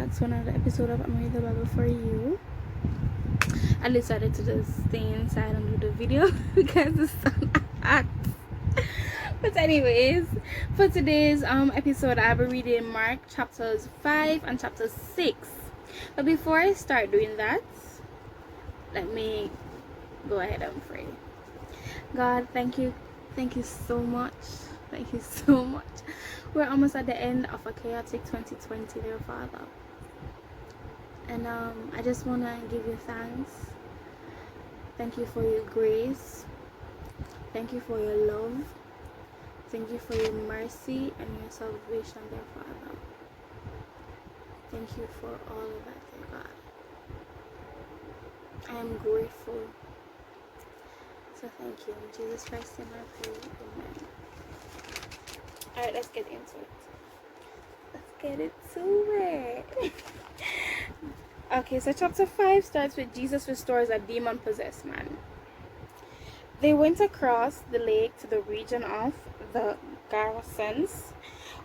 back to another episode of I'm Read the Bible for You. I decided to just stay inside and do the video because the sun hot. But anyways, for today's episode, I'll be reading Mark chapters 5 and chapter 6. But before I start doing that, let me go ahead and pray. God, thank you so much. Thank you so much. We're almost at the end of a chaotic 2020, dear Father. And I just want to give you thanks. Thank you for your grace. Thank you for your love. Thank you for your mercy and your salvation, dear Father. Thank you for all of that, dear God. I am grateful. So thank you. In Jesus Christ's name I pray. Amen. Alright, let's get into it. Okay, so chapter 5 starts with Jesus restores a demon-possessed man. They went across the lake to the region of the Gerasenes.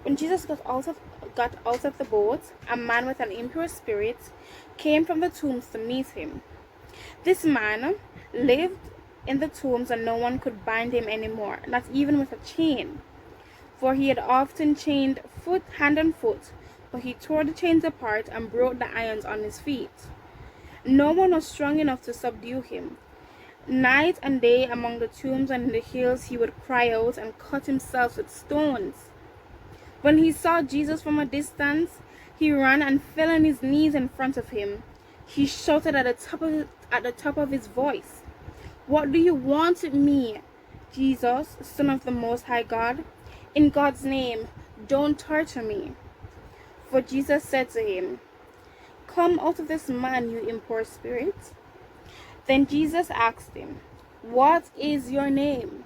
When Jesus got out of the boat, a man with an impure spirit came from the tombs to meet him. This man lived in the tombs and no one could bind him anymore, not even with a chain. For he had often chained hand and foot, but he tore the chains apart and broke the irons on his feet. No one was strong enough to subdue him. Night and day among the tombs and in the hills he would cry out and cut himself with stones. When he saw Jesus from a distance, he ran and fell on his knees in front of him. He shouted at the top of his voice, "What do you want with me, Jesus, Son of the Most High God? In God's name, don't torture me." For Jesus said to him, "Come out of this man, you impure spirit." Then Jesus asked him, "What is your name?"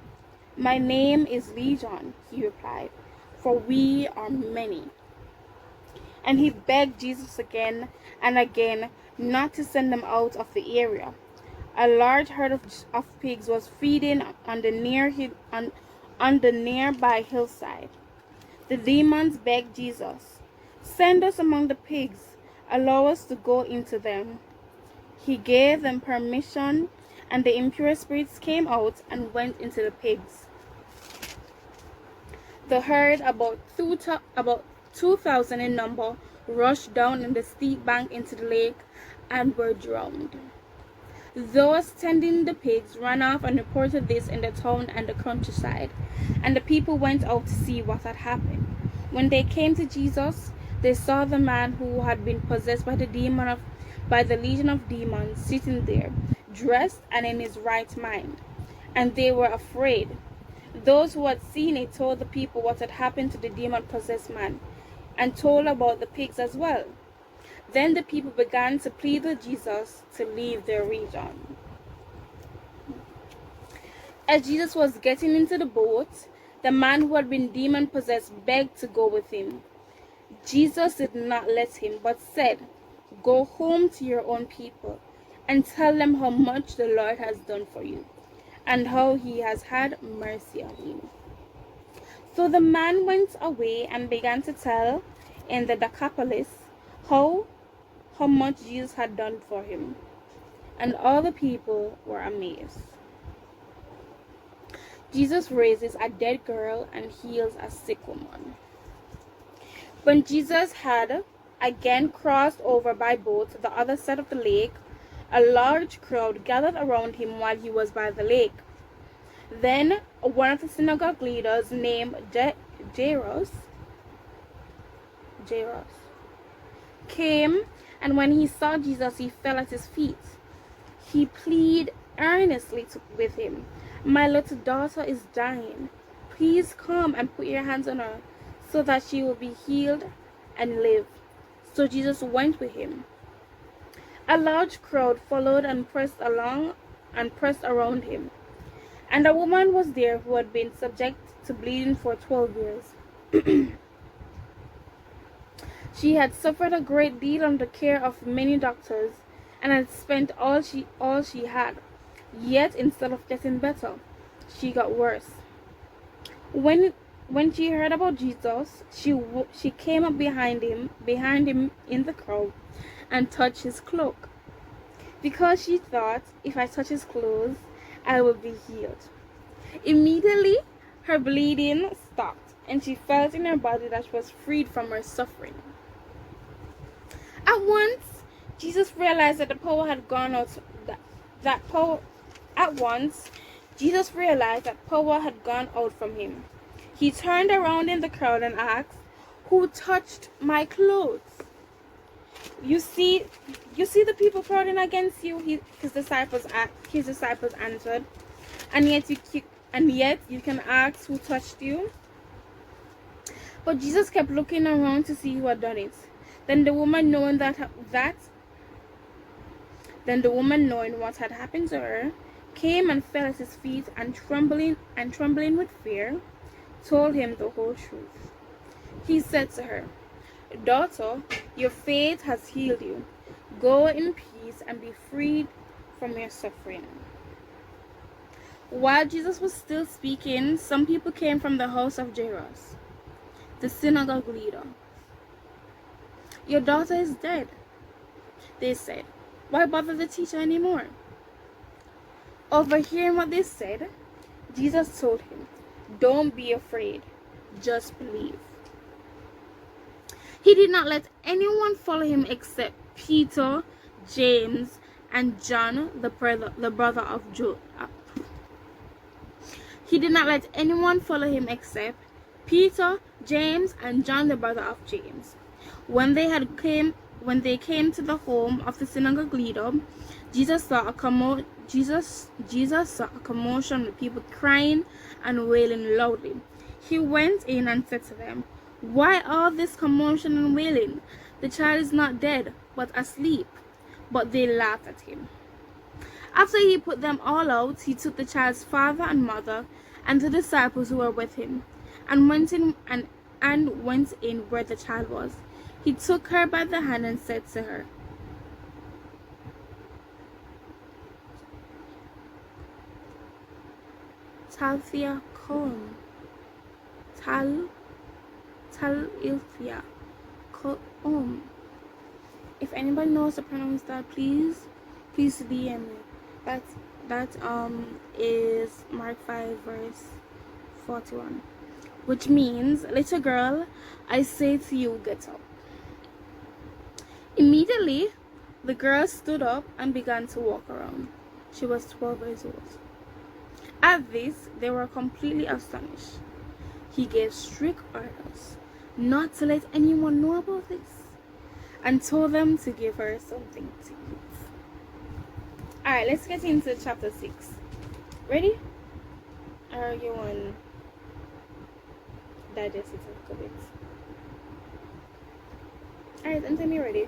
"My name is Legion," he replied, "for we are many." And he begged Jesus again and again not to send them out of the area. A large herd of pigs was feeding on the nearby hillside. The demons begged Jesus, "Send us among the pigs, allow us to go into them." He gave them permission, and the impure spirits came out and went into the pigs. The herd, about 2,000 in number, rushed down the steep bank into the lake and were drowned. Those tending the pigs ran off and reported this in the town and the countryside, and the people went out to see what had happened. When they came to Jesus, they saw the man who had been possessed by the legion of demons sitting there, dressed and in his right mind, and they were afraid. Those who had seen it told the people what had happened to the demon-possessed man, and told about the pigs as well. Then the people began to plead with Jesus to leave their region. As Jesus was getting into the boat, the man who had been demon-possessed begged to go with him. Jesus did not let him, but said, "Go home to your own people and tell them how much the Lord has done for you and how he has had mercy on you." So the man went away and began to tell in the Decapolis how much Jesus had done for him, and all the people were amazed. Jesus raises a dead girl and heals a sick woman. When Jesus had again crossed over by boat to the other side of the lake, a large crowd gathered around him while he was by the lake. Then one of the synagogue leaders named Jairus came, and when he saw Jesus, he fell at his feet. He pleaded earnestly with him, "My little daughter is dying. Please come and put your hands on her so that she will be healed and live." So Jesus went with him. A large crowd followed and pressed around him. And a woman was there who had been subject to bleeding for 12 years. She had suffered a great deal under the care of many doctors and had spent all she had. Yet instead of getting better, she got worse. When When she heard about Jesus, she came up behind him in the crowd, and touched his cloak, because she thought, if I touch his clothes, I will be healed. Immediately, her bleeding stopped, and she felt in her body that she was freed from her suffering. At once, Jesus realized that the power had gone out. At once, Jesus realized that power had gone out from him. He turned around in the crowd and asked, "Who touched my clothes?" You see the people crowding against you. His disciples answered, and yet you can ask, "Who touched you?" But Jesus kept looking around to see who had done it. Then the woman, knowing what had happened to her, came and fell at his feet, and trembling with fear, told him the whole truth. He said to her, "Daughter, your faith has healed you. Go in peace and be freed from your suffering." While Jesus was still speaking, some people came from the house of Jairus, the synagogue leader. "Your daughter is dead," they said. "Why bother the teacher anymore?" Overhearing what they said, Jesus told him, "Don't be afraid, just believe." He did not let anyone follow him except Peter, James, and John, the brother of Joe. He did not let anyone follow him except Peter, James, and John, the brother of James. When they came to the home of the synagogue leader, Jesus saw a commotion with people crying and wailing loudly. He went in and said to them, "Why all this commotion and wailing? The child is not dead, but asleep." But they laughed at him. After he put them all out, he took the child's father and mother and the disciples who were with him, and went in where the child was. He took her by the hand and said to her, "Talitha cum." Talitha cum. If anybody knows to pronounce that, please DM me. That is Mark 5 verse 41, which means, "Little girl, I say to you, get up." Immediately, the girl stood up and began to walk around. She was 12 years old. At this, they were completely astonished. He gave strict orders not to let anyone know about this, and told them to give her something to eat. Alright, let's get into chapter 6. Ready? Or you want digest it a little bit? Alright, then tell me ready.